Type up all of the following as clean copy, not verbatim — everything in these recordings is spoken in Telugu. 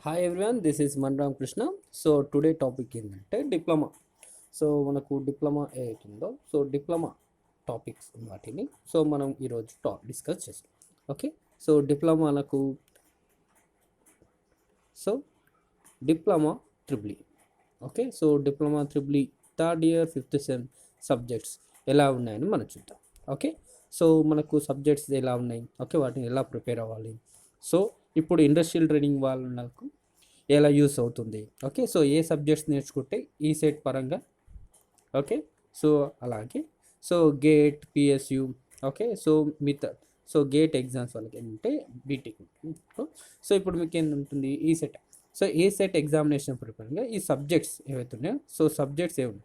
Hi everyone, this is Manram Krishna. So today topic ఏంటంటే డిప్లొమా. సో మనకు డిప్లొమా ఏదైతుందో సో డిప్లొమా టాపిక్స్ వాటిని సో మనం ఈరోజు డిస్కస్ చేస్తాం. ఓకే, సో డిప్లొమాలకు so diploma triple E. Okay, so diploma triple E third year fifth sem subjects ఎలా ఉన్నాయని మనం చూద్దాం. ఓకే, సో మనకు సబ్జెక్ట్స్ ఎలా ఉన్నాయి, ఓకే, వాటిని ఎలా ప్రిపేర్ అవ్వాలి, సో ఇప్పుడు ఇండస్ట్రియల్ ట్రైనింగ్ వాళ్ళకు ఎలా యూస్ అవుతుంది. ఓకే, సో ఏ సబ్జెక్ట్స్ నేర్చుకుంటే ఈ సెట్ పరంగా, ఓకే, సో అలాగే so GATE PSU, okay, so మిగతా సో గేట్ ఎగ్జామ్స్ వాళ్ళకి ఏంటంటే బీటెక్. సో ఇప్పుడు మీకు ఏంటంటుంది ఈ సెట్. సో ఏ సెట్ ఎగ్జామినేషన్ ప్రిపేరింగ్గా ఈ సబ్జెక్ట్స్ ఏవైతే ఉన్నాయో సో సబ్జెక్ట్స్ ఏమి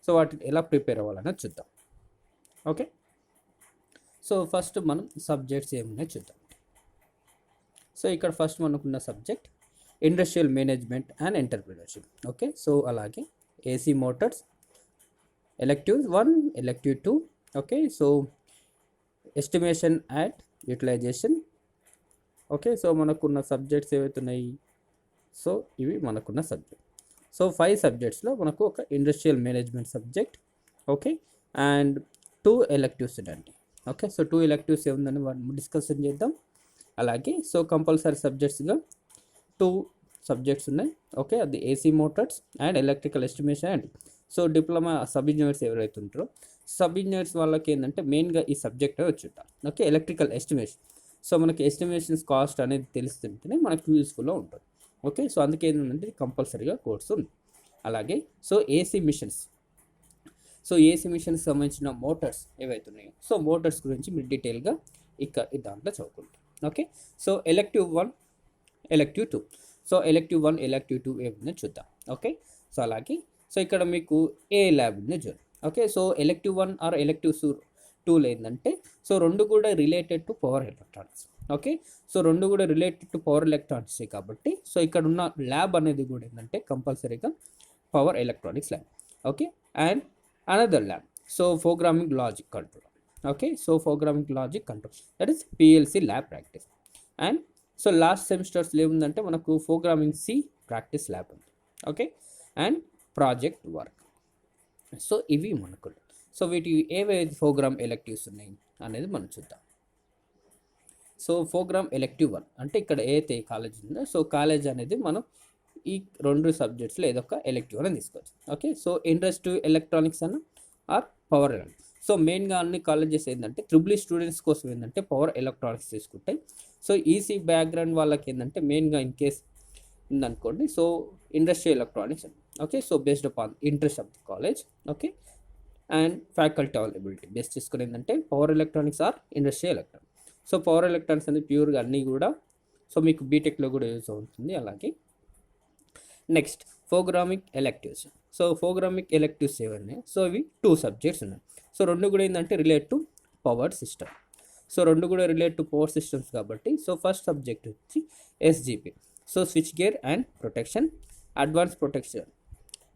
సో వాటిని ఎలా ప్రిపేర్ అవ్వాలన్నది చూద్దాం. ఓకే, సో ఫస్ట్ మనం సబ్జెక్ట్స్ ఏమున్నాయో చూద్దాం. సో ఇక్కడ ఫస్ట్ మనకున్న subject industrial management and entrepreneurship. Okay, so అలాగే AC motors elective 1, elective 2. Okay, so estimation and utilization. Okay, so మనకున్న సబ్జెక్ట్స్ ఏవైతున్నాయి సో ఇవి మనకున్న సబ్జెక్ట్. సో 5 సబ్జెక్ట్స్లో మనకు ఒక industrial management subject, okay, and 2 electives ఉండండి. ఓకే, సో 2 ఎలెక్టివ్స్ ఏముందని వాటిని డిస్కషన్ చేద్దాం. అలాగే సో కంపల్సరీ సబ్జెక్ట్స్గా 2 సబ్జెక్ట్స్ ఉన్నాయి. ఓకే, అది AC Motors and electrical estimation. And so diploma sub engineers ఎవరైతే ఉంటారో సబ్ ఇంజనీర్స్ వాళ్ళకి ఏంటంటే మెయిన్గా ఈ సబ్జెక్ట్ వచ్చి ఉంటారు. Okay, electrical estimation. సో మనకి ఎస్టిమేషన్స్ కాస్ట్ అనేది తెలుస్తుంటేనే మనకు యూస్ఫుల్గా ఉంటుంది. ఓకే, సో అందుకే ఏంటంటే కంపల్సరీగా కోర్స్ ఉంది. అలాగే so AC machines. So AC మిషన్కి సంబంధించిన మోటార్స్ ఏవైతే ఉన్నాయో సో మోటార్స్ గురించి మీరు డీటెయిల్గా ఇక్కడ దాంట్లో చదువుకుంటాం. Okay, so elective 1, elective 2. So elective 1, elective 2 ఏముందో చూద్దాం. ఓకే, సో అలాగే సో ఇక్కడ మీకు ఏ ల్యాబ్ ఉంది చూడండి. Okay, so elective 1 or elective 2లో ఏంటంటే సో రెండు కూడా related to power electronics. Okay, so రెండు కూడా రిలేటెడ్ టు పవర్ ఎలక్ట్రానిక్స్ కాబట్టి సో ఇక్కడ ఉన్న ల్యాబ్ అనేది కూడా ఏంటంటే కంపల్సరీగా power electronics lab. Okay, and another lab so programming logic control. Okay, so programming logic control that is PLC lab practice. And so last సెమిస్టర్స్లో ఏముందంటే మనకు ప్రోగ్రామింగ్ సి ప్రాక్టీస్ ల్యాబ్ ఉంది. Okay, and project work. So ఇవి మనకు సో వీటి ఏవైతే ప్రోగ్రామ్ ఎలెక్టివ్స్ ఉన్నాయి అనేది మనం చూద్దాం. సో ప్రోగ్రామ్ ఎలెక్టివ్ 1 అంటే ఇక్కడ ఏదైతే కాలేజ్ ఉందో సో కాలేజ్ అనేది మనం ఈ 2 సబ్జెక్ట్స్లో ఏదో ఒక ఎలెక్టివ్ అని తీసుకోవచ్చు. ఓకే, సో ఇండస్ట్రీ ఎలక్ట్రానిక్స్ అన్న ఆర్ పవర్ ఎలక్ట్రానిక్స్. సో మెయిన్గా అన్ని కాలేజెస్ ఏంటంటే ట్రిపుల్ ఈ స్టూడెంట్స్ కోసం ఏంటంటే పవర్ ఎలక్ట్రానిక్స్ తీసుకుంటాయి. సో ఈసీ బ్యాక్గ్రౌండ్ వాళ్ళకి ఏంటంటే మెయిన్గా ఇన్ కేస్ ఉందనుకోండి so industry electronics. Okay, so based upon interest of the college. Okay, and faculty availability base చేసుకుని ఏంటంటే power electronics or industry electronics. So power electronics అనేది ప్యూర్గా అన్నీ కూడా సో మీకు బీటెక్లో కూడా యూజ్ అవుతుంది. అలాగే next programming electives. So programming electives ఏవన్నీ సో ఇవి 2 సబ్జెక్ట్స్ ఉన్నాయి. సో రెండు కూడా ఏంటంటే relate to power system. So రెండు కూడా రిలేట్ టు పవర్ సిస్టమ్స్ కాబట్టి సో ఫస్ట్ సబ్జెక్ట్ వచ్చి SGP. So switch gear and protection, advance protection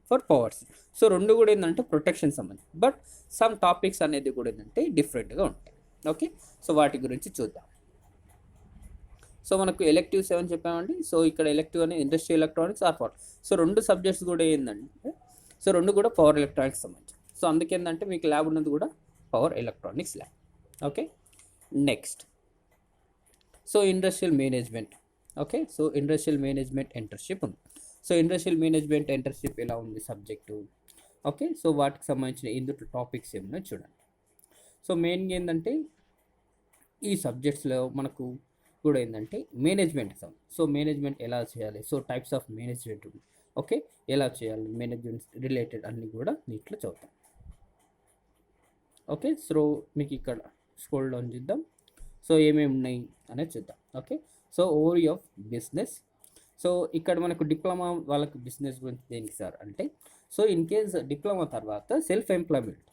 for powers. So రెండు కూడా ఏంటంటే ప్రొటెక్షన్ సంబంధించి బట్ సమ్ టాపిక్స్ అనేది కూడా ఏంటంటే డిఫరెంట్గా ఉంటాయి. ఓకే, సో వాటి గురించి చూద్దాం. సో మనకు ఎలెక్టివ్స్ ఏమని చెప్పామండి. సో ఇక్కడ ఎలెక్టివ్ అనేది industry electronics or power. So రెండు సబ్జెక్ట్స్ కూడా ఏంటంటే సో రెండు కూడా పవర్ ఎలక్ట్రానిక్స్ సంబంధించి. సో అందుకేంటంటే మీకు ల్యాబ్ ఉన్నది కూడా power electronics lab. Okay, next so industrial management. Okay, so industrial management entrepreneurship ఉంది. సో ఇండస్ట్రియల్ మేనేజ్మెంట్ ఎంటర్షిప్ ఎలా ఉంది సబ్జెక్టు. ఓకే, సో వాటికి సంబంధించిన ఇందులో టాపిక్స్ ఏమన్నా చూడండి. సో మెయిన్గా ఏంటంటే ఈ సబ్జెక్ట్స్లో మనకు కూడా ఏంటంటే మేనేజ్మెంట్. సో మేనేజ్మెంట్ ఎలా చేయాలి, సో టైప్స్ ఆఫ్ మేనేజ్మెంట్ ఉంది. ఓకే, ఎలా చేయాలి మేనేజ్మెంట్ రిలేటెడ్ అన్నీ కూడా నీట్లో చదువుతాం. ఓకే, సో మీకు ఇక్కడ స్క్రోల్ డౌన్ చేద్దాం. సో ఏమేమి ఉన్నాయి అనేది చూద్దాం. Okay, so ovary of business. So ఇక్కడ మనకు డిప్లొమా వాళ్ళకి బిజినెస్ గురించి దేనికి సార్ అంటే సో ఇన్ కేస్ డిప్లొమా తర్వాత సెల్ఫ్ ఎంప్లాయ్మెంట్.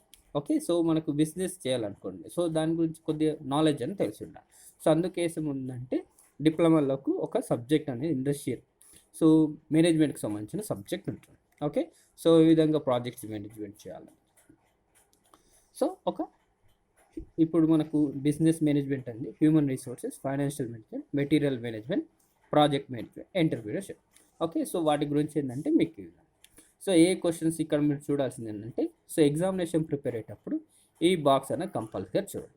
ఓకే, సో మనకు బిజినెస్ చేయాలనుకోండి సో దాని గురించి కొద్దిగా నాలెడ్జ్ అని తెలిసి ఉండాలి. సో అందుకేసం ఉందంటే డిప్లొమాలకు ఒక సబ్జెక్ట్ అనేది ఇండస్ట్రియల్ సో మేనేజ్మెంట్కి సంబంధించిన సబ్జెక్ట్ ఉంటుంది. ఓకే, సో ఈ విధంగా ప్రాజెక్ట్స్ మేనేజ్మెంట్ చేయాలి. సో ఇప్పుడు మనకు బిజినెస్ మేనేజ్మెంట్ అండి, human resources, financial management, material management, project management, entrepreneurship. Okay, so వాటి గురించి ఏంటంటే మీకు సో ఏ క్వశ్చన్స్ ఇక్కడ మీరు చూడాల్సింది ఏంటంటే, సో ఎగ్జామినేషన్ ప్రిపేర్ అయ్యేటప్పుడు ఈ బాక్స్ అనేది కంపల్సరీగా చూడండి.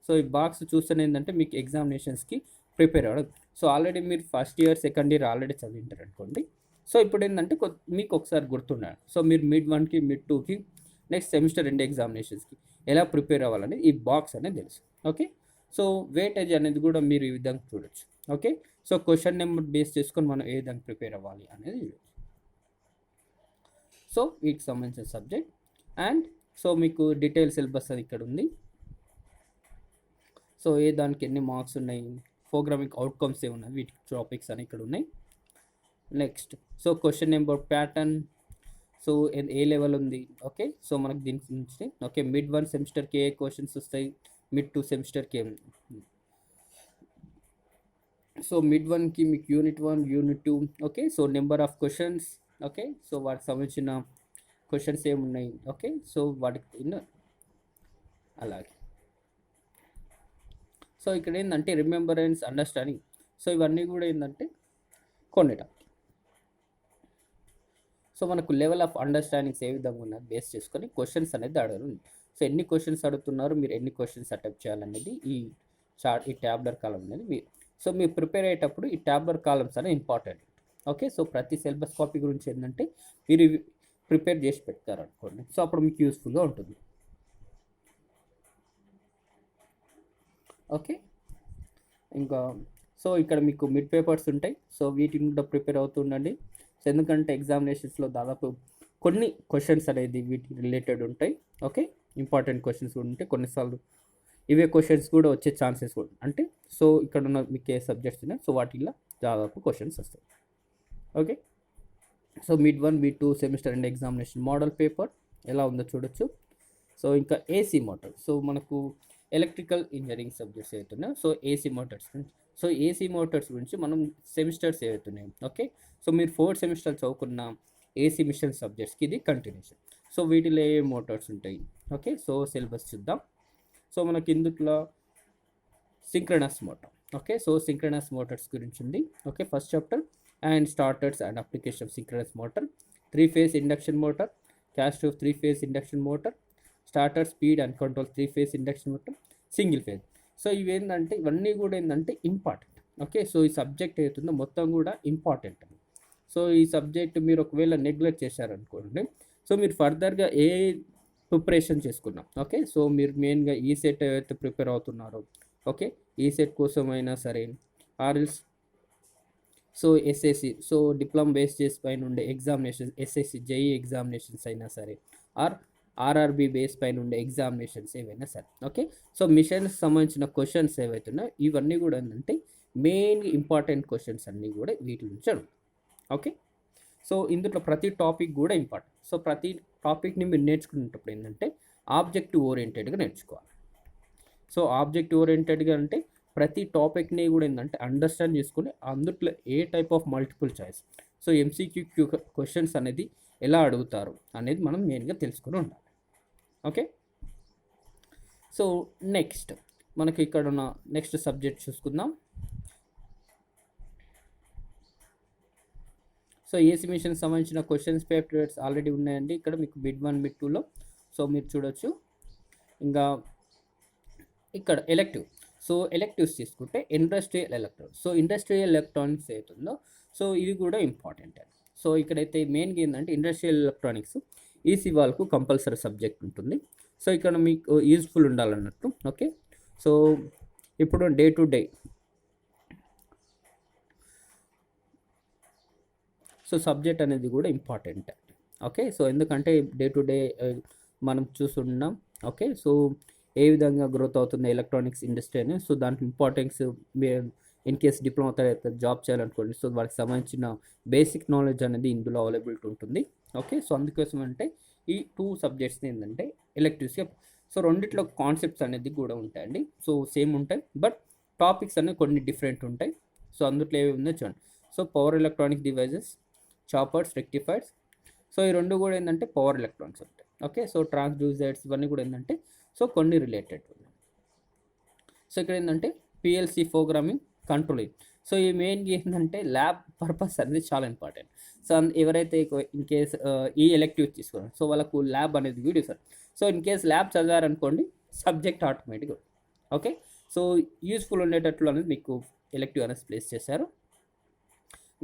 సో ఈ బాక్స్ చూస్తేనే ఏంటంటే మీకు ఎగ్జామినేషన్స్కి ప్రిపేర్ అవ్వడం. సో ఆల్రెడీ మీరు first year second year already చదివింటారు అనుకోండి. సో ఇప్పుడు ఏంటంటే మీకు ఒకసారి గుర్తున్నాడు. సో మీరు మిడ్ 1కి మిడ్ 2కి నెక్స్ట్ సెమిస్టర్ 2 ఎగ్జామినేషన్స్కి ఎలా ప్రిపేర్ అవ్వాలని ఈ బాక్స్ అనేది తెలుసు. ఓకే, సో వెయిటేజ్ అనేది కూడా మీరు ఈ విధంగా చూడొచ్చు. Okay, so question number base చేసుకొని మనం ఏ విధంగా ప్రిపేర్ అవ్వాలి అనేది చూడొచ్చు. సో వీటికి సంబంధించిన సబ్జెక్ట్ అండ్ సో మీకు డీటెయిల్ సిలబస్ అది ఇక్కడ ఉంది. సో ఏ దానికి ఎన్ని మార్క్స్ ఉన్నాయి, ప్రోగ్రామింగ్ అవుట్కమ్స్ ఏమున్నాయి, వీటి టాపిక్స్ అని ఇక్కడ ఉన్నాయి. Next so question number pattern, so ఏ లెవెల్ ఉంది. ఓకే, సో మనకు దీని నుంచి ఓకే మిడ్ 1 సెమిస్టర్కి ఏ క్వశ్చన్స్ వస్తాయి, మిడ్ 2 సెమిస్టర్కి ఏం. సో మిడ్ 1కి మీకు unit 1 unit 2. Okay, so number of questions. Okay, so వాటికి సంబంధించిన క్వశ్చన్స్ ఏమున్నాయి. ఓకే, సో వాటికి అలాగే సో ఇక్కడ ఏంటంటే రిమెంబరెన్స్, అండర్స్టాండింగ్. సో ఇవన్నీ కూడా ఏంటంటే కొన్ని టాపిక్. సో మనకు లెవెల్ ఆఫ్ అండర్స్టాండింగ్స్ ఏ విధంగా ఉన్నది బేస్ చేసుకొని క్వశ్చన్స్ అనేది అడగడం. సో ఎన్ని క్వశ్చన్స్ అడుగుతున్నారు, మీరు ఎన్ని క్వశ్చన్స్ అటెంప్ట్ చేయాలనేది ఈ ట్యాబ్లర్ కాలం అనేది మీరు. సో మీరు ప్రిపేర్ అయ్యేటప్పుడు ఈ ట్యాబ్లర్ కాలమ్స్ అనేది ఇంపార్టెంట్. ఓకే, సో ప్రతి సిలబస్ కాపీ గురించి ఏంటంటే మీరు ప్రిపేర్ చేసి పెడతారు అనుకోండి. సో అప్పుడు మీకు యూస్ఫుల్గా ఉంటుంది. ఓకే, ఇంకా సో ఇక్కడ మీకు మిడ్ పేపర్స్ ఉంటాయి. సో వీటిని కూడా ప్రిపేర్ అవుతుండండి. సో ఎందుకంటే ఎగ్జామినేషన్స్లో దాదాపు కొన్ని క్వశ్చన్స్ అనేది వీటికి రిలేటెడ్ ఉంటాయి. ఓకే, ఇంపార్టెంట్ క్వశ్చన్స్ కూడా ఉంటాయి. కొన్నిసార్లు ఇవే క్వశ్చన్స్ కూడా వచ్చే ఛాన్సెస్ కూడా అంటే సో ఇక్కడ ఉన్న మీకు ఏ సబ్జెక్ట్స్ ఉన్నాయి సో వాటిల్లో దాదాపు క్వశ్చన్స్ వస్తాయి. Okay, so mid 1 mid 2 semester 2 examination model paper ఎలా ఉందో చూడొచ్చు. సో ఇంకా ఏసీ మోటార్, సో మనకు ఎలక్ట్రికల్ ఇంజనీరింగ్ సబ్జెక్ట్స్ ఏవైతున్నాయో సో ఏసీ మోటార్స్ గురించి. సో ఏసీ మోటార్స్ గురించి మనం సెమిస్టర్స్ ఏవైతున్నాయి. ఓకే, సో మీరు 4 సెమిస్టర్ చదువుకున్న ఏసీ మిషన్ సబ్జెక్ట్స్కి ఇది కంటిన్యూషన్. సో వీటిలో ఏ మోటార్స్ ఉంటాయి. ఓకే, సో సిలబస్ చూద్దాం. సో మనకి ఇందులో synchronous motor. Okay, so synchronous Motors గురించి ఉంది. Okay, first chapter and starters and application of synchronous motor, 3 phase induction motor, caste of 3 phase induction motor, starter speed and control 3 phase induction motor, single phase. So ఇవేంటంటే ఇవన్నీ కూడా ఏంటంటే ఇంపార్టెంట్. ఓకే, సో ఈ సబ్జెక్ట్ అవుతుందో మొత్తం కూడా ఇంపార్టెంట్. సో ఈ సబ్జెక్ట్ మీరు ఒకవేళ నెగ్లెక్ట్ చేశారనుకోండి, సో మీరు ఫర్దర్గా ఏ ప్రిపరేషన్ చేసుకున్నాం. ఓకే, సో మీరు మెయిన్గా ఈ సెట్ ఏవైతే ప్రిపేర్ అవుతున్నారో ఓకే ఈ సెట్ కోసం అయినా సరే ఆర్ఎల్స్ so SSC so diploma base చేసి పైన ఉండే ఎగ్జామినేషన్స్ ఎస్ఎస్సి జేఈ ఎగ్జామినేషన్స్ అయినా సరే ఆర్ఆర్బి బేస్ పైన ఉండే ఎగ్జామినేషన్స్ ఏవైనా సరే. ఓకే, సో మిషన్స్ సంబంధించిన క్వశ్చన్స్ ఏవైతే ఉన్నాయో ఇవన్నీ కూడా ఏంటంటే మెయిన్ ఇంపార్టెంట్ క్వశ్చన్స్ అన్నీ కూడా వీటి నుంచి అడుగుతాం. ఓకే, సో ఇందులో ప్రతి టాపిక్ కూడా ఇంపార్టెంట్. సో ప్రతి టాపిక్ని మీరు నేర్చుకునేటప్పుడు ఏంటంటే ఆబ్జెక్టివ్ ఓరియంటెడ్గా నేర్చుకోవాలి. సో ఆబ్జెక్టివ్ ఓరియంటెడ్గా అంటే ప్రతి టాపిక్ని కూడా ఏంటంటే అండర్స్టాండ్ చేసుకుని అందులో ఏ type of multiple choice so MCQ questions అనేది ఎలా అడుగుతారు అనేది మనం మెయిన్గా తెలుసుకుని ఉండాలి. ఓకే, సో నెక్స్ట్ మనకి ఇక్కడ ఉన్న నెక్స్ట్ సబ్జెక్ట్ చూసుకుందాం. సో ఏసీ మిషన్ సంబంధించిన క్వశ్చన్స్ పేపర్స్ ఆల్రెడీ ఉన్నాయండి ఇక్కడ మీకు మిడ్ 1 మిడ్ 2లో. సో మీరు చూడొచ్చు. ఇంకా ఇక్కడ ఎలెక్టివ్, సో ఎలెక్టివ్స్ తీసుకుంటే industrial electronics. So industrial electronics అవుతుందో సో ఇది కూడా ఇంపార్టెంట్. సో ఇక్కడైతే మెయిన్గా ఏంటంటే ఇండస్ట్రియల్ ఎలక్ట్రానిక్స్ ఈసీ వాళ్ళకు కంపల్సరీ సబ్జెక్ట్ ఉంటుంది. సో ఇక్కడ మీకు యూజ్ఫుల్ ఉండాలన్నట్టు. ఓకే, సో ఇప్పుడు day to day so subject అనేది కూడా ఇంపార్టెంట్. ఓకే, సో ఎందుకంటే డే టు డే మనం చూస్తున్నాం. ఓకే, సో ఏ విధంగా గ్రోత్ అవుతుంది ఎలక్ట్రానిక్స్ ఇండస్ట్రీ అని. సో దాంట్లో ఇంపార్టెన్స్ ఇన్ కేస్ డిప్లొమా తర్వాత జాబ్ చేయాలనుకోండి సో వాటికి సంబంధించిన బేసిక్ నాలెడ్జ్ అనేది ఇందులో అవైలబిలిటీ ఉంటుంది. ఓకే, సో అందుకోసం అంటే ఈ 2 సబ్జెక్ట్స్ని ఏంటంటే ఎలెక్టివ్స్గా సో రెండిట్లో కాన్సెప్ట్స్ అనేది కూడా ఉంటాయండి. సో సేమ్ ఉంటాయి బట్ టాపిక్స్ అనేవి కొన్ని డిఫరెంట్ ఉంటాయి. సో అందులో ఏవి ఉందో చూడండి. So power electronic devices, choppers, rectifiers. So ఈ రెండు కూడా ఏంటంటే పవర్ ఎలక్ట్రానిక్స్ ఉంటాయి. ఓకే, సో ట్రాన్స్డ్యూసర్స్ ఇవన్నీ కూడా ఏంటంటే సో కొన్ని రిలేటెడ్ ఉన్నాయి. సో ఇక్కడ ఏంటంటే పిఎల్సి ప్రోగ్రామింగ్ కంట్రోలింగ్. సో ఈ మెయిన్గా ఏంటంటే ల్యాబ్ పర్పస్ అనేది చాలా ఇంపార్టెంట్. సో ఎవరైతే ఇన్ కేస్ ఈ ఎలెక్టివ్ తీసుకున్నారు సో వాళ్ళకు ల్యాబ్ అనేది video sir. So in case lab చదివారనుకోండి సబ్జెక్ట్ ఆటోమేటిక్గా ఓకే. సో యూస్ఫుల్ ఉండేటట్లు అనేది మీకు ఎలెక్టివ్ అనేది ప్లేస్ చేశారు.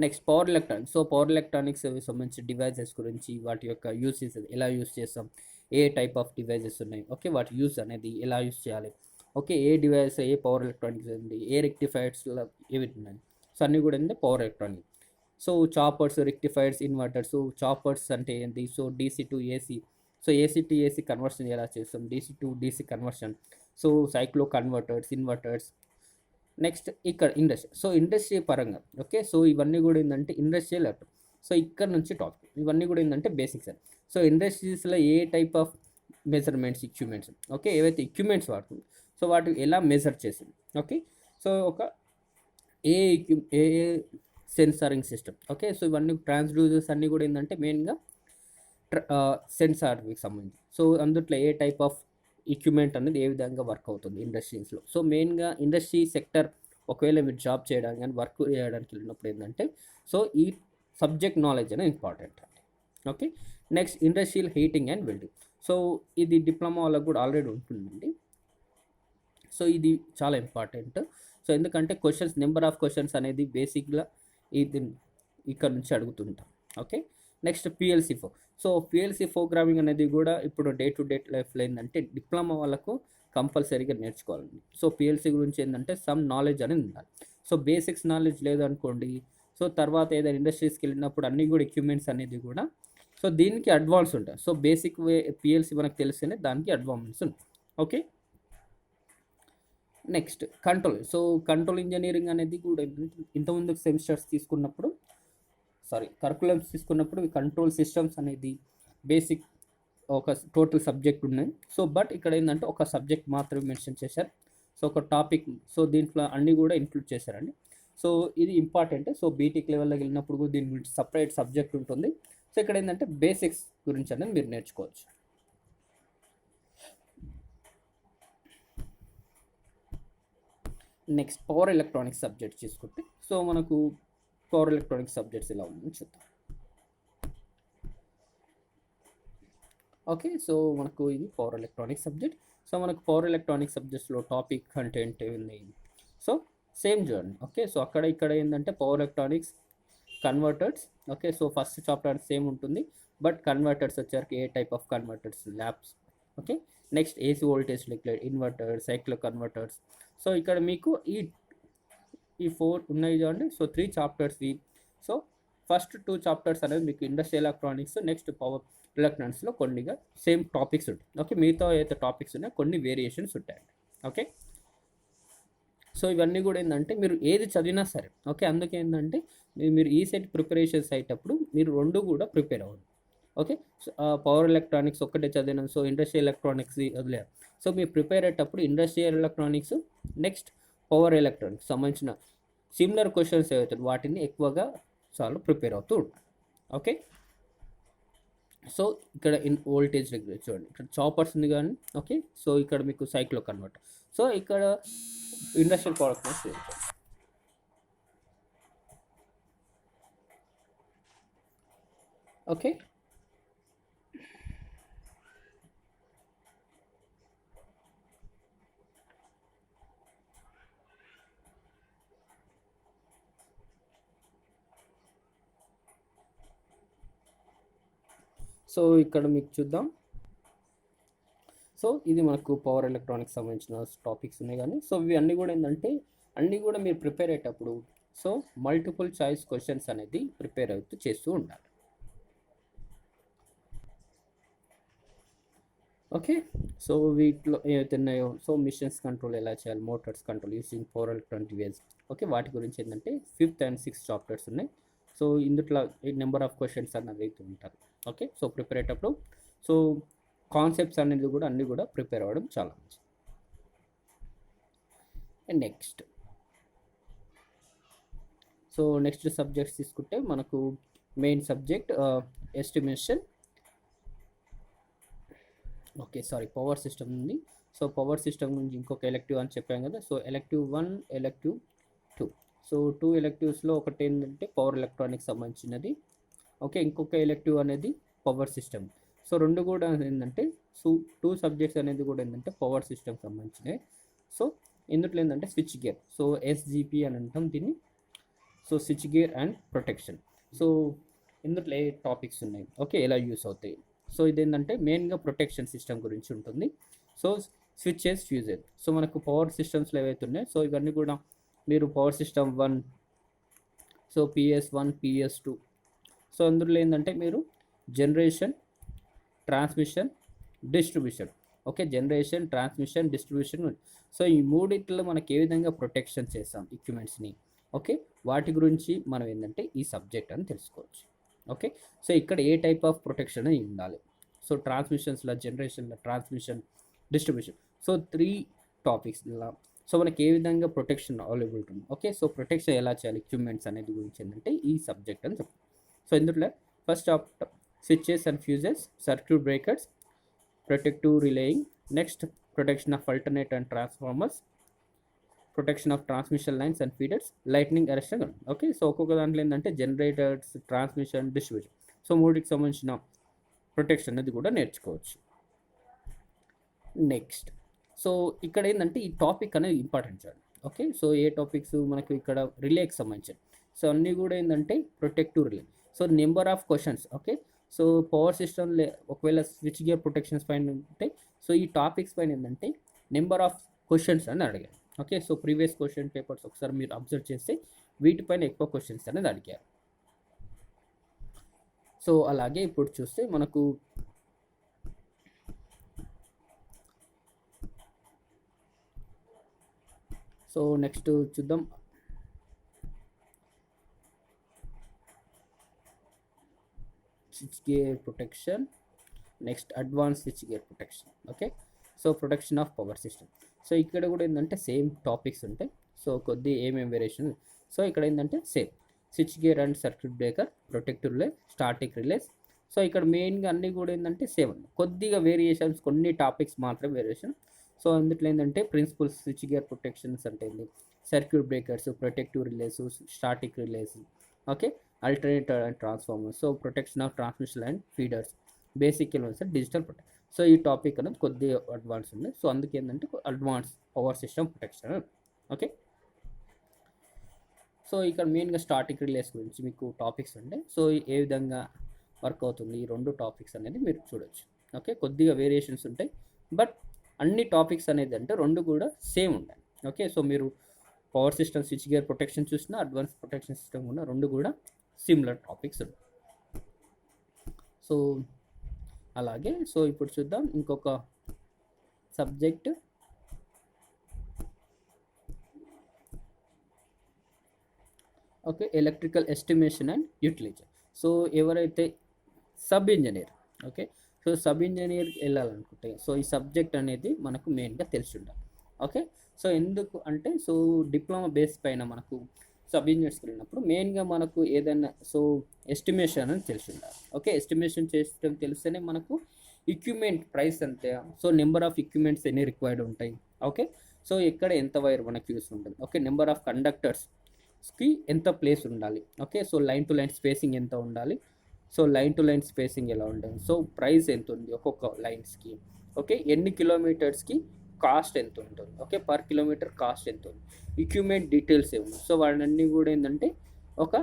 Next power electronics. So power electronics సంబంధించి డివైజెస్ గురించి వాటి యొక్క యూసెస్ ఎలా యూస్ చేస్తాం, ఏ టైప్ ఆఫ్ డివైజెస్ ఉన్నాయి ఓకే, వాటి యూస్ అనేది ఎలా యూస్ చేయాలి ఓకే, ఏ డివైస్ ఏ పవర్ ఎలక్ట్రానిక్స్ ఉంది, ఏ రెక్టిఫైర్స్లో ఏవి ఉన్నాయి సో అన్నీ కూడా ఏంటంటే power electronic. So choppers, rectifiers, inverters. So choppers అంటే ఏంటి, so DC to AC, so AC to AC conversion ఎలా చేస్తాం, DC to DC conversion, so సైక్లో converters, inverters. Next ఇక్కడ ఇండస్ట్రీ. సో ఇండస్ట్రీ పరంగా ఓకే. సో ఇవన్నీ కూడా ఏంటంటే ఇండస్ట్రియల్ అటు. సో ఇక్కడ నుంచి టాపిక్ ఇవన్నీ కూడా ఏంటంటే బేసిక్స్ అని. సో ఇండస్ట్రీస్లో ఏ type of measurements equipments okay, ఏవైతే ఎక్విప్మెంట్స్ వాడుతుంది సో వాటిని ఎలా మెజర్ చేసింది ఓకే. సో ఒక ఏ సెన్సారింగ్ సిస్టమ్ ఓకే. సో ఇవన్నీ ట్రాన్స్డ్యూసర్స్ అన్నీ కూడా ఏంటంటే మెయిన్గా సెన్సార్కి సంబంధించి. సో అందుట్లో ఏ టైప్ ఆఫ్ ఎక్విప్మెంట్ అనేది ఏ విధంగా వర్క్ అవుతుంది ఇండస్ట్రీస్లో. సో మెయిన్గా ఇండస్ట్రీ సెక్టర్ ఒకవేళ మీరు జాబ్ చేయడానికి కానీ వర్క్ చేయడానికి వెళ్ళినప్పుడు ఏంటంటే సో ఈ సబ్జెక్ట్ నాలెడ్జ్ అనేది ఇంపార్టెంట్ అండి okay. Next industrial heating and welding. So ఇది డిప్లొమా వాళ్ళకు కూడా ఆల్రెడీ ఉంటుందండి. సో ఇది చాలా ఇంపార్టెంట్. సో ఎందుకంటే క్వశ్చన్స్ నెంబర్ ఆఫ్ క్వశ్చన్స్ అనేది బేసిక్గా ఇది ఇక్కడ నుంచి అడుగుతుంటాం ఓకే. నెక్స్ట్ పిఎల్సి ఫో. సో పిఎల్సి ప్రోగ్రామింగ్ అనేది కూడా ఇప్పుడు డే టు డే లైఫ్లో ఏంటంటే డిప్లొమా వాళ్ళకు కంపల్సరీగా నేర్చుకోవాలండి. సో పిఎల్సి గురించి ఏంటంటే సమ్ నాలెడ్జ్ అనేది ఉండాలి. సో బేసిక్స్ నాలెడ్జ్ లేదనుకోండి సో తర్వాత ఏదైనా ఇండస్ట్రీస్కి వెళ్ళినప్పుడు అన్నీ కూడా ఎక్విప్మెంట్స్ అనేది కూడా సో దీనికి అడ్వాన్స్ ఉంటాయి. సో బేసిక్ వే పిఎల్సి మనకు తెలిస్తేనే దానికి అడ్వాన్స్ ఉంటుంది okay. Next control. So control engineering అనేది కూడా ఇంతకుముందు సెమిస్టర్స్ తీసుకున్నప్పుడు కరికులమ్స్ తీసుకున్నప్పుడు కంట్రోల్ సిస్టమ్స్ అనేది బేసిక్ ఒక టోటల్ సబ్జెక్ట్ ఉన్నాయి. సో బట్ ఇక్కడ ఏంటంటే ఒక సబ్జెక్ట్ మాత్రమే మెన్షన్ చేశారు. సో ఒక టాపిక్ సో దీంట్లో అన్నీ కూడా ఇంక్లూడ్ చేశారండి. సో ఇది ఇంపార్టెంట్. సో బీటెక్ లెవెల్లోకి వెళ్ళినప్పుడు కూడా దీని గురించి సపరేట్ సబ్జెక్ట్ ఉంటుంది. సో ఇక్కడ ఏంటంటే బేసిక్స్ గురించి అనేది మీరు నేర్చుకోవచ్చు. నెక్స్ట్ పవర్ ఎలక్ట్రానిక్స్ సబ్జెక్ట్ తీసుకుంటే సో మనకు పవర్ ఎలక్ట్రానిక్స్ సబ్జెక్ట్స్ ఎలా ఉందని చూద్దాం ఓకే. సో మనకు ఇది పవర్ ఎలక్ట్రానిక్స్ సబ్జెక్ట్. సో మనకు పవర్ ఎలక్ట్రానిక్స్ సబ్జెక్ట్స్లో టాపిక్ కంటెంట్ ఉంది. సో సేమ్ చూడండి ఓకే. సో అక్కడ ఇక్కడ ఏంటంటే power electronics converters okay. So first chapter same ఉంటుంది బట్ కన్వర్టర్స్ వచ్చేసరికి ఏ type of converters labs okay. Next AC voltage regulator, inverter, cyclo converters. So ఇక్కడ మీకు ఈ 4 ఉన్నాయి చూడండి. So 3 chapters. So first 2 chapters అనేది మీకు ఇండస్ట్రియల్ ఎలక్ట్రానిక్స్, నెక్స్ట్ పవర్ ఎలక్ట్రానిక్స్లో కొన్నిగా సేమ్ టాపిక్స్ ఉంటాయి ఓకే. మిగతా అయితే టాపిక్స్ ఉన్నాయి కొన్ని వేరియేషన్స్ ఉంటాయండి ఓకే. సో ఇవన్నీ కూడా ఏంటంటే మీరు ఏది చదివినా సరే ఓకే. అందుకే ఏంటంటే మీరు ఈ సెట్ ప్రిపరేషన్స్ అయ్యేటప్పుడు మీరు 2 కూడా ప్రిపేర్ అవ్వండి ఓకే. సో పవర్ ఎలక్ట్రానిక్స్ ఒక్కటే చదివినాం సో ఇండస్ట్రియల్ ఎలక్ట్రానిక్స్ వదిలేరు. సో మీరు ప్రిపేర్ అయ్యేటప్పుడు industrial electronics next power electronics సంబంధించిన సిమిలర్ క్వశ్చన్స్ ఏవైతే వాటిని ఎక్కువగా చాలా ప్రిపేర్ అవుతూ ఉంటారు ఓకే. సో ఇక్కడ వోల్టేజ్ రెగ్యులేటర్ చూడండి, ఇక్కడ చాపర్స్ ఉంది కానీ ఓకే. సో ఇక్కడ మీకు సైక్లో కన్వర్టర్. సో ఇక్కడ ఇండస్ట్రియల్ ప్రోడక్ట్స్ ఓకే. సో ఇక్కడ మీకు చూద్దాం. సో ఇది మనకు పవర్ ఎలక్ట్రానిక్స్ సంబంధించిన టాపిక్స్ ఉన్నాయి కానీ సో ఇవి అన్నీ కూడా ఏంటంటే అన్నీ కూడా మీరు ప్రిపేర్ అయ్యేటప్పుడు సో మల్టిపుల్ చాయిస్ క్వశ్చన్స్ అనేది ప్రిపేర్ అవుతూ చేస్తూ ఉండాలి ఓకే. సో వీటిలో ఏవైతే ఉన్నాయో సో మిషన్స్ కంట్రోల్ ఎలా చేయాలి, Motors control using power electronic device okay. వాటి గురించి ఏంటంటే 5th and 6th చాప్టర్స్ ఉన్నాయి. సో ఇందుట్లో నెంబర్ ఆఫ్ క్వశ్చన్స్ అన్నది అయితే ఉంటారు ఓకే. సో ప్రిపేర్ అయ్యేటప్పుడు సో కాన్సెప్ట్స్ అనేది కూడా అన్నీ కూడా ప్రిపేర్ అవ్వడం చాలా మంచిది. అండ్ సో నెక్స్ట్ సబ్జెక్ట్స్ తీసుకుంటే మనకు main subject estimation okay. Power system ఉంది. సో పవర్ సిస్టమ్ గురించి ఇంకొక ఎలెక్టివ్ అని చెప్పాం కదా. సో ఎలెక్టివ్ 1 ఎలెక్టివ్ 2 సో 2 ఎలెక్టివ్స్లో ఒకటి ఏంటంటే పవర్ ఎలక్ట్రానిక్స్ సంబంధించినది, ఓకే, ఇంకొక ఎలెక్టివ్ అనేది పవర్ సిస్టమ్. సో రెండు కూడా ఏంటంటే 2 సబ్జెక్ట్స్ అనేది కూడా ఏంటంటే పవర్ సిస్టమ్ సంబంధించినవి. సో ఇందులో ఏంటంటే స్విచ్ గేర్, సో ఎస్జిపి అని అంటాం దీన్ని. So switch gear and protection. So ఇందులో ఏ టాపిక్స్ ఉన్నాయి, ఓకే, ఎలా యూస్ అవుతాయి. సో ఇదేంటంటే మెయిన్గా ప్రొటెక్షన్ సిస్టమ్ గురించి ఉంటుంది. సో స్విచెస్ ఫ్యూజెస్, సో మనకు పవర్ సిస్టమ్స్లో ఏవైతే ఉన్నాయో సో ఇవన్నీ కూడా మీరు power system 1, so PS1, PS2, so అందులో ఏంటంటే మీరు generation, transmission, distribution, okay, generation, transmission, distribution. So ఈ మూడిట్లో మనకి ఏ విధంగా ప్రొటెక్షన్ చేస్తాం ఎక్విప్మెంట్స్ని, ఓకే, వాటి గురించి మనం ఏంటంటే ఈ సబ్జెక్ట్ అని తెలుసుకోవచ్చు. ఓకే, సో ఇక్కడ ఏ టైప్ ఆఫ్ ప్రొటెక్షన్ అని ఉండాలి. సో ట్రాన్స్మిషన్స్లో, జనరేషన్లో, ట్రాన్స్మిషన్, డిస్ట్రిబ్యూషన్, సో 3 టాపిక్స్లో సో మనకి ఏ విధంగా ప్రొటెక్షన్ అవైలబుల్ ఉంటుంది. ఓకే, సో ప్రొటెక్షన్ ఎలా చేయాలి ఎక్విప్మెంట్స్ అనేది గురించి ఏంటంటే ఈ సబ్జెక్ట్ అని చెప్తాం. సో ఇందులో first of switches and fuses, circuit breakers, protective relaying, next protection of alternate and transformers, protection of transmission lines and feeders, lightning arresting. Okay, so ఒక్కొక్క దాంట్లో ఏంటంటే జనరేటర్స్, ట్రాన్స్మిషన్, డిస్ట్రిబ్యూషన్, సో మూడికి సంబంధించిన ప్రొటెక్షన్ అనేది కూడా నేర్చుకోవచ్చు. నెక్స్ట్, సో ఇక్కడ ఏంటంటే ఈ టాపిక్ అనేది ఇంపార్టెంట్ చూడండి. ఓకే, సో ఏ టాపిక్స్ మనకు ఇక్కడ రిలేకి సంబంధించి, సో అన్నీ కూడా ఏంటంటే protective relay. So number of questions, okay, so power system ఒకవేళ స్విచ్ గేర్ ప్రొటెక్షన్స్ పైన ఉంటే సో ఈ టాపిక్స్ పైన ఏంటంటే నెంబర్ ఆఫ్ క్వశ్చన్స్ అని అడిగారు. Okay, so previous question papers ఒకసారి మీరు అబ్జర్వ్ చేస్తే వీటిపైన ఎక్కువ క్వశ్చన్స్ అనేది అడిగారు. సో అలాగే ఇప్పుడు చూస్తే మనకు సో నెక్స్ట్ చూద్దాం. Switch gear protection, next advance switch gear protection. Okay, so protection of power system. So ఇక్కడ కూడా ఏంటంటే సేమ్ టాపిక్స్ ఉంటాయి. సో కొద్ది ఏమేమి వేరియేషన్. సో ఇక్కడ ఏంటంటే same switch gear and circuit breaker, protective relay, static relays. So ఇక్కడ మెయిన్గా అన్నీ కూడా ఏంటంటే సేమ్, కొద్దిగా వేరియేషన్స్, కొన్ని టాపిక్స్ మాత్రమే వేరియేషన్. సో అందులో ఏంటంటే ప్రిన్సిపల్స్, స్విచ్ గేర్ ప్రొటెక్షన్స్ అంటే ఏంటి, circuit breakers, protective relays, static relays, okay, alternator and transformer, so protection of transmission and feeders, basic elements, digital protection. So ఈ టాపిక్ అనేది కొద్దిగా అడ్వాన్స్ ఉంది. సో అందుకే ఏంటంటే advance power system protection. Okay, so ఇక్కడ మెయిన్గా స్టాటిక్ రిలేస్ గురించి మీకు టాపిక్స్ ఉంటాయి. సో ఏ విధంగా వర్క్ అవుతుంది ఈ రెండు టాపిక్స్ అనేది మీరు చూడొచ్చు. ఓకే, కొద్దిగా వేరియేషన్స్ ఉంటాయి, బట్ అన్ని టాపిక్స్ అనేది అంటే రెండు కూడా సేమ్ ఉంటాయి. ఓకే, సో మీరు power system, switch gear protection చూసినా, అడ్వాన్స్ ప్రొటెక్షన్ సిస్టమ్ కూడా రెండు కూడా సిమిలర్ టాపిక్స్ ఉంటాయి. సో అలాగే సో ఇప్పుడు చూద్దాం ఇంకొక subject, okay, electrical estimation and utilization. So ఎవరైతే sub engineer, okay, so sub ఇంజనీర్కి వెళ్ళాలనుకుంటే సో ఈ సబ్జెక్ట్ అనేది మనకు మెయిన్గా తెలిసి ఉండాలి. ఓకే, సో ఎందుకు అంటే సో డిప్లొమా బేస్ పైన మనకు సబ్ ఇంజనీర్స్కి వెళ్ళినప్పుడు మెయిన్గా మనకు ఏదైనా సో ఎస్టిమేషన్ అని తెలిసి ఉండాలి. ఓకే, ఎస్టిమేషన్ చేసడం తెలిస్తేనే మనకు ఎక్విప్మెంట్ ప్రైస్ అంతే, సో నెంబర్ ఆఫ్ ఎక్విప్మెంట్స్ ఎన్ని రిక్వైర్డ్ ఉంటాయి. ఓకే, సో ఎక్కడ ఎంత వైర్ మనకు యూస్ ఉంటుంది. ఓకే, నెంబర్ ఆఫ్ కండక్టర్స్కి ఎంత ప్లేస్ ఉండాలి. Okay, so line to line spacing ఎంత ఉండాలి. So line to line spacing ఎలా ఉంటుంది. సో ప్రైస్ ఎంత ఉంది ఒక్కొక్క లైన్స్కి. ఓకే, ఎన్ని కిలోమీటర్స్కి కాస్ట్ ఎంత ఉంటుంది. ఓకే, పర్ కిలోమీటర్ కాస్ట్ ఎంత ఉంది. ఎక్విప్మెంట్ డీటెయిల్స్ ఏమి. సో వాడన్నీ కూడా ఏంటంటే ఒక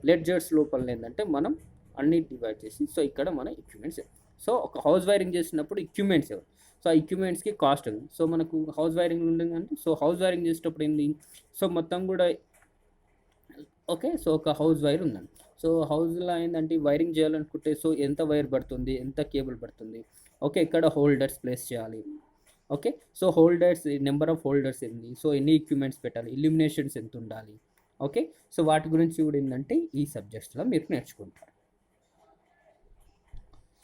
లెడ్జర్స్ లోపల ఏంటంటే మనం అన్ని డివైడ్ చేసి సో ఇక్కడ మన ఎక్విప్మెంట్స్. సో ఒక హౌస్ వైరింగ్ చేసినప్పుడు ఎక్విప్మెంట్స్ ఎవరు, సో ఆ ఎక్విప్మెంట్స్కి కాస్ట్ ఉంది. సో మనకు హౌస్ వైరింగ్ ఉంటుందంటే సో హౌస్ వైరింగ్ చేసేటప్పుడు ఏంది, సో మొత్తం కూడా ఓకే, సో ఒక హౌస్ వైర్ ఉందండి. సో హౌస్లో ఏంటంటే వైరింగ్ చేయాలనుకుంటే సో ఎంత వైర్ పడుతుంది, ఎంత కేబుల్ పడుతుంది. ఓకే, ఇక్కడ హోల్డర్స్ ప్లేస్ చేయాలి. Okay, so holders number of holders ఏంది, సో ఎన్ని ఎక్విప్మెంట్స్ పెట్టాలి, ఇల్యూమినేషన్స్ ఎంత ఉండాలి. ఓకే, సో వాటి గురించి కూడా ఏంటంటే ఈ సబ్జెక్ట్స్లో మీరు నేర్చుకుంటారు.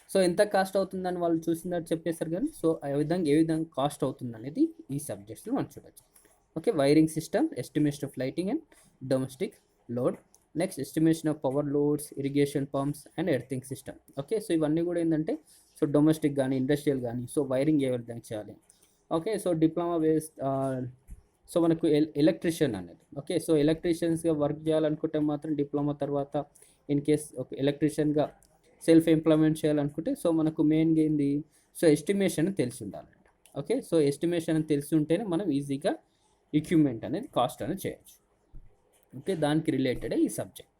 సో ఎంత కాస్ట్ అవుతుందని వాళ్ళు చూసినట్టు చెప్పేశారు కానీ సో ఏ విధంగా కాస్ట్ అవుతుంది అనేది ఈ సబ్జెక్ట్స్లో మనం చూడవచ్చు. Okay, wiring system, estimation of lighting and domestic load, next estimation of power loads, irrigation pumps and earthing system. Okay, so ఇవన్నీ కూడా ఏంటంటే సో డొమెస్టిక్ కానీ ఇండస్ట్రియల్ కానీ సో వైరింగ్ ఏ విధంగా చేయాలి. Okay, so diploma based so మనకు ఎలక్ట్రీషియన్ అనేది. ఓకే, సో ఎలక్ట్రీషియన్స్గా వర్క్ చేయాలనుకుంటే మాత్రం డిప్లొమా తర్వాత ఇన్ కేస్ ఒక ఎలక్ట్రీషియన్గా సెల్ఫ్ ఎంప్లాయ్మెంట్ చేయాలనుకుంటే సో మనకు మెయిన్గా ఏంది, సో ఎస్టిమేషన్ తెలిసి ఉండాలంట. ఓకే, సో ఎస్టిమేషన్ తెలిసి ఉంటేనే మనం ఈజీగా ఎక్విప్మెంట్ అనేది కాస్ట్ అనేది చేయొచ్చు. ఓకే, దానికి రిలేటెడ్ ఈ సబ్జెక్ట్.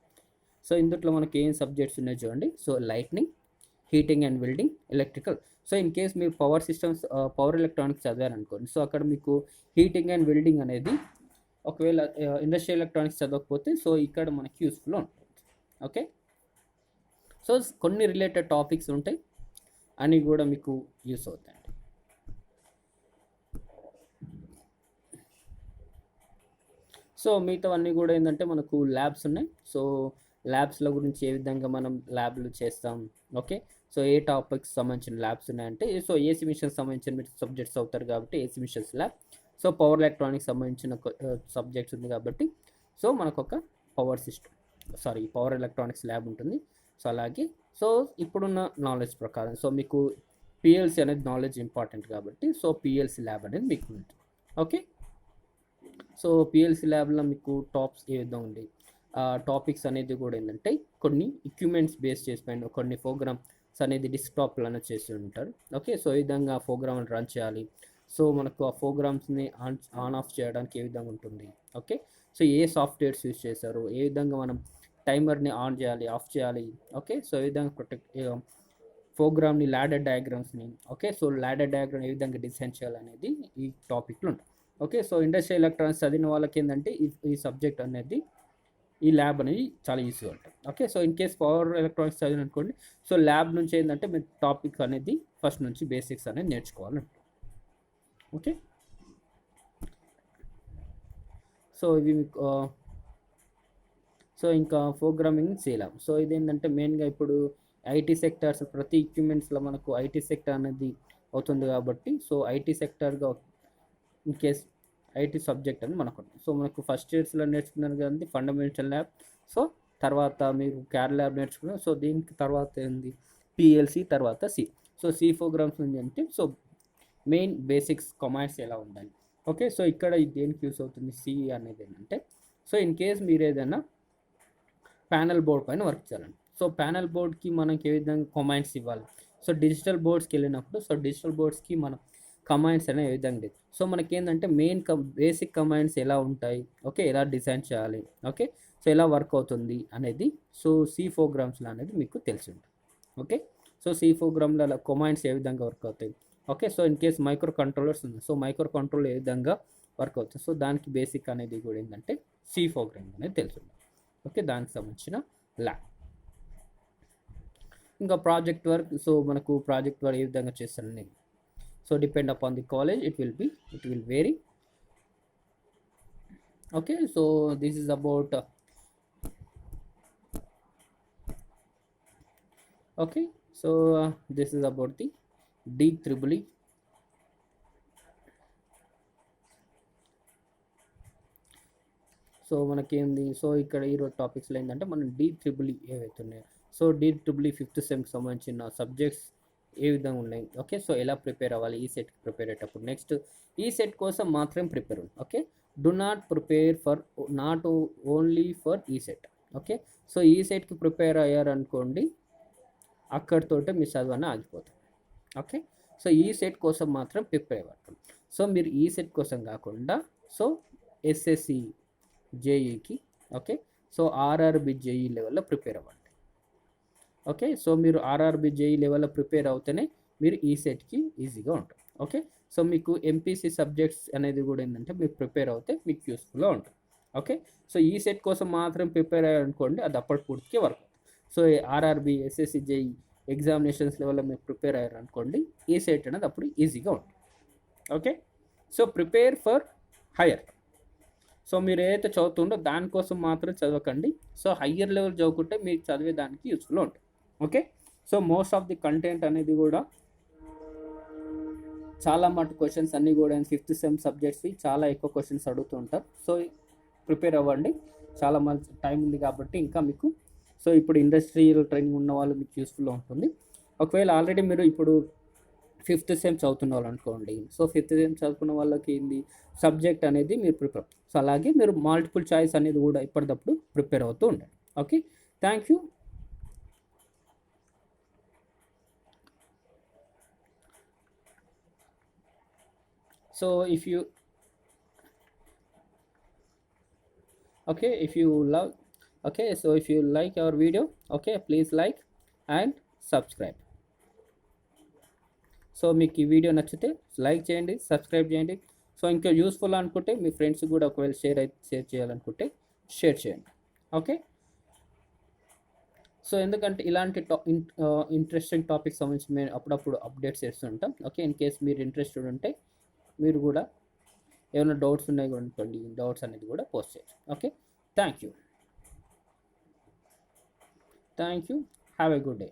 సో ఇందులో మనకి ఏం సబ్జెక్ట్స్ ఉన్నాయో చూడండి. So lightning, heating and welding, electrical. So in case మీరు పవర్ సిస్టమ్స్, పవర్ ఎలక్ట్రానిక్స్ చదివారనుకోండి, సో అక్కడ మీకు హీటింగ్ అండ్ వెల్డింగ్ అనేది ఒకవేళ ఇండస్ట్రియల్ ఎలక్ట్రానిక్స్ చదవకపోతే సో ఇక్కడ మనకి యూస్ఫుల్ ఉంటుంది. ఓకే, సో కొన్ని రిలేటెడ్ టాపిక్స్ ఉంటాయి, అన్నీ కూడా మీకు యూస్ అవుతాయండి. సో మిగతావన్నీ కూడా ఏంటంటే మనకు ల్యాబ్స్ ఉన్నాయి. సో ల్యాబ్స్ల గురించి ఏ విధంగా మనం ల్యాబ్లు చేస్తాం. ఓకే, సో ఏ టాపిక్స్ సంబంధించిన ల్యాబ్స్ ఉన్నాయంటే సో ఏసీ మిషన్స్ సంబంధించిన మీరు సబ్జెక్ట్స్ అవుతారు కాబట్టి AC machines lab. So power electronics సంబంధించిన సబ్జెక్ట్స్ ఉంది కాబట్టి సో మనకు ఒక పవర్ ఎలక్ట్రానిక్స్ ల్యాబ్ ఉంటుంది. సో అలాగే సో ఇప్పుడున్న నాలెడ్జ్ ప్రకారం సో మీకు పిఎల్సి అనేది నాలెడ్జ్ ఇంపార్టెంట్ కాబట్టి సో పిఎల్సి ల్యాబ్ అనేది మీకు ఉంటుంది. ఓకే, సో పిఎల్సి ల్యాబ్లో మీకు టాప్స్ ఏ విధంగా ఉంది, టాపిక్స్ అనేది కూడా ఏంటంటే కొన్ని ఎక్విప్మెంట్స్ బేస్ చేసిపోయిన కొన్ని ప్రోగ్రామ్స్ అనేది డెస్క్టాప్లను చేసి ఉంటారు. ఓకే, సో ఈ విధంగా ప్రోగ్రామ్ రన్ చేయాలి. సో మనకు ఆ ప్రోగ్రామ్స్ని ఆన్ ఆఫ్ చేయడానికి ఏ విధంగా ఉంటుంది. ఓకే, సో ఏ సాఫ్ట్వేర్స్ యూజ్ చేశారు, ఏ విధంగా మనం టైమర్ని ఆన్ చేయాలి, ఆఫ్ చేయాలి. ఓకే, సో ఈ విధంగా ప్రోగ్రామ్ని ల్యాడర్ డయాగ్రామ్స్ని, ఓకే, సో ల్యాడర్ డయాగ్రామ్ ఏ విధంగా డిజైన్ చేయాలనేది ఈ టాపిక్లో ఉంటుంది. ఓకే, సో ఇండస్ట్రియల్ ఎలక్ట్రానిక్స్ చదివిన వాళ్ళకి ఏంటంటే ఈ సబ్జెక్ట్ అనేది ఈ ల్యాబ్ అనేది చాలా ఈజీగా ఉంటుంది. Okay, so in case power electronics చదివిన అనుకోండి, సో ల్యాబ్ నుంచి ఏంటంటే మీరు టాపిక్ అనేది ఫస్ట్ నుంచి బేసిక్స్ అనేది నేర్చుకోవాలంట. ఓకే, సో ఇవి మీకు సో ఇంకా ప్రోగ్రామింగ్ ల్యాబ్. సో ఇది ఏంటంటే మెయిన్గా ఇప్పుడు ఐటీ సెక్టార్స్ ప్రతి ఎక్విప్మెంట్స్లో మనకు ఐటీ సెక్టర్ అనేది అవుతుంది కాబట్టి సో ఐటీ సెక్టార్గా ఇన్ కేస్ ఐటీ సబ్జెక్ట్ అని మనకు ఉంటుంది. సో మనకు ఫస్ట్ ఇయర్స్లో నేర్చుకున్నారు కదండి ఫండమెంటల్ ల్యాబ్. సో తర్వాత మీరు క్యాడ్ ల్యాబ్ నేర్చుకున్నారు. సో దీనికి తర్వాత ఏంది పిఎల్సి, తర్వాత సి. సో సి ప్రోగ్రామ్స్ ఉంది అంటే సో మెయిన్ బేసిక్స్ కమాండ్స్ ఎలా ఉండాలి. ఓకే, సో ఇక్కడ దేనికి యూస్ అవుతుంది సి అనేది ఏంటంటే సో ఇన్ కేస్ మీరు ఏదైనా ప్యానల్ బోర్డ్ పైన వర్క్ చేయాలండి. సో ప్యానల్ బోర్డ్కి మనకి ఏ విధంగా కమాండ్స్ ఇవ్వాలి. సో డిజిటల్ బోర్డ్స్కి వెళ్ళినప్పుడు సో డిజిటల్ బోర్డ్స్కి మనం కమాండ్స్ అనేవి ఏ విధంగా లేదు. సో మనకి ఏంటంటే మెయిన్ బేసిక్ కమాండ్స్ ఎలా ఉంటాయి. ఓకే, ఎలా డిజైన్ చేయాలి. ఓకే, సో ఎలా వర్క్ అవుతుంది అనేది సో సి ప్రోగ్రామ్స్లో అనేది మీకు తెలిసి ఉంటుంది. ఓకే, సో సి ప్రోగ్రామ్లో కమాండ్స్ ఏ విధంగా వర్క్ అవుతాయి. Okay, so in case micro controllers ఉంది. సో మైక్రో కంట్రోల్ ఏ విధంగా వర్క్ అవుతుంది. సో దానికి బేసిక్ అనేది కూడా ఏంటంటే సి ప్రోగ్రామ్ అనేది తెలిసి ఉంటుంది. ఓకే, దానికి సంబంధించిన ల్యాబ్. ఇంకా ప్రాజెక్ట్ వర్క్. సో మనకు ప్రాజెక్ట్ వర్క్ ఏ విధంగా చేస్తారని so depend upon the college it will vary. Okay, so this is about okay, so this is about the DEEE. So మనకేంది సో ఇక్కడ ఈరోజు టాపిక్స్లో ఏంటంటే మనం DEEE ఏవైతే ఉన్నాయో సో DEEE 5th సెమ్కి సంబంధించిన సబ్జెక్ట్స్ ఏ విధంగా ఉన్నాయి. ఓకే, సో ఎలా ప్రిపేర్ అవ్వాలి ఈ సెట్కి ప్రిపేర్ అయ్యేటప్పుడు. నెక్స్ట్ ఈ సెట్ కోసం మాత్రం ప్రిపేర్ ఉంది. Okay, do not prepare for not only for ఈ సెట్. ఓకే, సో ఈ సెట్కి ప్రిపేర్ అయ్యారనుకోండి అక్కడితోటే మీ చదువు ఆగిపోతుంది. ఓకే, సో ఈ సెట్ కోసం మాత్రం ప్రిపేర్ అవ్వాలి. సో మీరు ఈ సెట్ కోసం కాకుండా సో ఎస్ఎస్సి జేఈకి ఓకే సో ఆర్ఆర్బి జేఈ లెవెల్లో ప్రిపేర్ అవ్వండి. ఓకే, సో మీరు ఆర్ఆర్బి జేఈ లెవెల్లో ప్రిపేర్ అవుతేనే మీరు ఈ సెట్కి ఈజీగా ఉంటుంది. ఓకే, సో మీకు ఎంపీసీ సబ్జెక్ట్స్ అనేది కూడా ఏంటంటే మీరు ప్రిపేర్ అవుతే మీకు యూస్ఫుల్గా ఉంటుంది. ఓకే, సో ఈ సెట్ కోసం మాత్రం ప్రిపేర్ అయ్యారనుకోండి అది అప్పటి పూర్తికి work. So RRB SSC JE examinations లెవెల్లో మీరు ప్రిపేర్ అయ్యారనుకోండి ఈ సెట్ అనేది అప్పుడు ఈజీగా ఉంటుంది. Okay, so prepare for higher. So మీరు ఏదైతే చదువుతుండో దానికోసం మాత్రం చదవకండి. సో హయ్యర్ లెవెల్ చదువుకుంటే మీకు చదివే దానికి యూస్ఫుల్గా ఉంటుంది. Okay, so most of the content అనేది కూడా చాలా మటు క్వశ్చన్స్ అన్నీ కూడా 5th సెమ్ సబ్జెక్ట్స్వి చాలా ఎక్కువ క్వశ్చన్స్ అడుగుతూ ఉంటారు. సో ప్రిపేర్ అవ్వండి, చాలా మంచి టైం ఉంది కాబట్టి ఇంకా మీకు. సో ఇప్పుడు ఇండస్ట్రియల్ ట్రైనింగ్ ఉన్న వాళ్ళు మీకు యూస్ఫుల్గా ఉంటుంది. ఒకవేళ ఆల్రెడీ మీరు ఇప్పుడు ఫిఫ్త్ సెమ్ చదువుతున్న వాళ్ళు అనుకోండి. సో ఫిఫ్త్ సెమ్ చదువుకున్న వాళ్ళకి ఏంది సబ్జెక్ట్ అనేది మీరు ప్రిపేర్. సో అలాగే మీరు మల్టిపుల్ చాయిస్ అనేది కూడా ఇప్పటికప్పుడు ప్రిపేర్ అవుతూ ఉండండి. Okay, thank you. So if you okay, if you love, okay, so if you like our video, okay, please like and subscribe. So మీకు ఈ వీడియో నచ్చితే లైక్ చేయండి, సబ్స్క్రైబ్ చేయండి. సో ఇంకా యూస్ఫుల్ అనుకుంటే మీ ఫ్రెండ్స్ కూడా ఒకవేళ షేర్ చేయాలనుకుంటే షేర్ చేయండి. ఓకే, సో ఎందుకంటే ఇలాంటి ఇంట్రెస్టింగ్ టాపిక్స్ సంబంధించి మేము అప్పుడప్పుడు అప్డేట్స్ చేస్తుంటాం. ఓకే, ఇన్ కేస్ మీరు ఇంట్రెస్టెడ్ ఉంటే మీరు కూడా ఏమైనా డౌట్స్ ఉన్నాయి కూడా అనుకోండి, డౌట్స్ అనేది కూడా పోస్ట్ చేయొచ్చు. Okay, thank you. Have a good day.